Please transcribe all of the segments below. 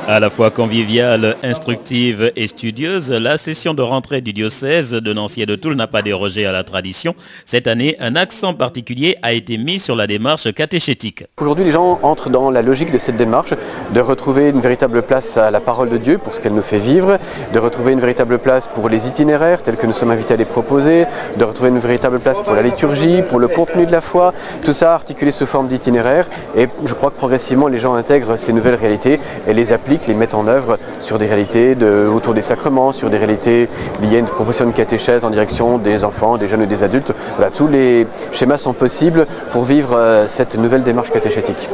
À la fois conviviale, instructive et studieuse, la session de rentrée du diocèse de Nancy et de Toul n'a pas dérogé à la tradition. Cette année, un accent particulier a été mis sur la démarche catéchétique. Aujourd'hui, les gens entrent dans la logique de cette démarche, de retrouver une véritable place à la parole de Dieu pour ce qu'elle nous fait vivre, de retrouver une véritable place pour les itinéraires tels que nous sommes invités à les proposer, de retrouver une véritable place pour la liturgie, pour le contenu de la foi, tout ça articulé sous forme d'itinéraire. Et je crois que progressivement, les gens intègrent ces nouvelles réalités et les appliquent, les mettent en œuvre sur des réalités autour des sacrements, sur des réalités liées à une proposition de catéchèse en direction des enfants, des jeunes et des adultes. Voilà, tous les schémas sont possibles pour vivre cette nouvelle démarche catéchétique.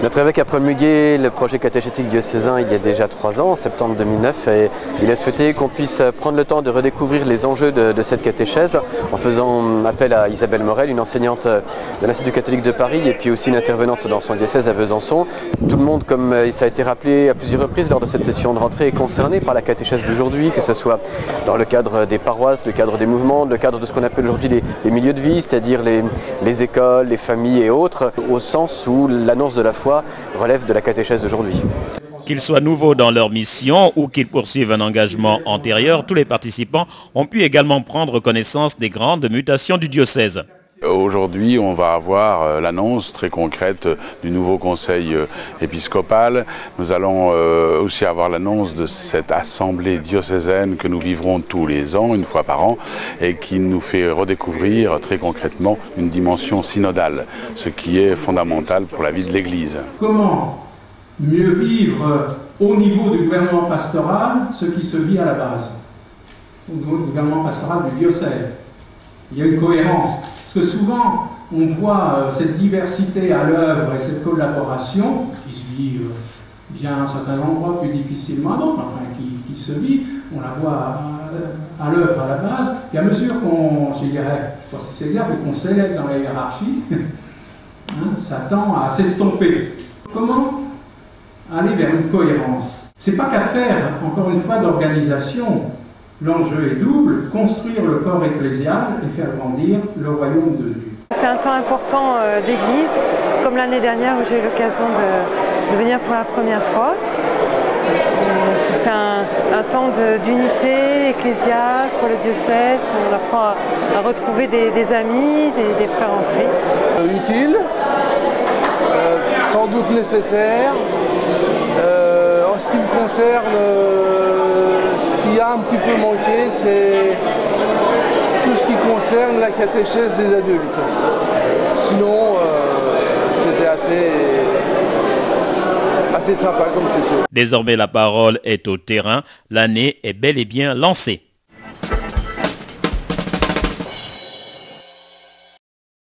Notre évêque a promulgué le projet catéchétique diocésain il y a déjà 3 ans, en septembre 2009, et il a souhaité qu'on puisse prendre le temps de redécouvrir les enjeux de cette catéchèse en faisant appel à Isabelle Morel, une enseignante de l'Institut catholique de Paris et puis aussi une intervenante dans son diocèse à Besançon. Tout le monde, comme ça a été rappelé à plusieurs reprises lors de cette session de rentrée, est concerné par la catéchèse d'aujourd'hui, que ce soit dans le cadre des paroisses, le cadre des mouvements, le cadre de ce qu'on appelle aujourd'hui les milieux de vie, c'est-à-dire les écoles, les familles et autres, au sens où l'annonce de la foi relève de la catéchèse d'aujourd'hui. Qu'ils soient nouveaux dans leur mission ou qu'ils poursuivent un engagement antérieur, tous les participants ont pu également prendre connaissance des grandes mutations du diocèse. Aujourd'hui, on va avoir l'annonce très concrète du nouveau conseil épiscopal. Nous allons aussi avoir l'annonce de cette assemblée diocésaine que nous vivrons tous les ans, une fois par an, et qui nous fait redécouvrir très concrètement une dimension synodale, ce qui est fondamental pour la vie de l'Église. Comment mieux vivre au niveau du gouvernement pastoral ce qui se vit à la base, au niveau du gouvernement pastoral du diocèse? Il y a une cohérence. Parce que souvent, on voit cette diversité à l'œuvre et cette collaboration qui se vit bien à un certain endroit, plus difficilement à d'autres, enfin qui se vit, on la voit à l'œuvre à la base, et à mesure qu'on, je dirais, c'est dire qu'on s'élève dans la hiérarchie, hein, ça tend à s'estomper. Comment aller vers une cohérence? C'est pas qu'à faire, encore une fois, d'organisation. L'enjeu est double, construire le corps ecclésial et faire grandir le royaume de Dieu. C'est un temps important d'église, comme l'année dernière où j'ai eu l'occasion de venir pour la première fois. C'est un temps d'unité ecclésiale pour le diocèse. On apprend à retrouver des amis, des frères en Christ. Utile, sans doute nécessaire. En ce qui me concerne, ce qui a un petit peu manqué, c'est tout ce qui concerne la catéchèse des adultes. Sinon, c'était assez sympa comme session. Désormais, la parole est au terrain. L'année est bel et bien lancée.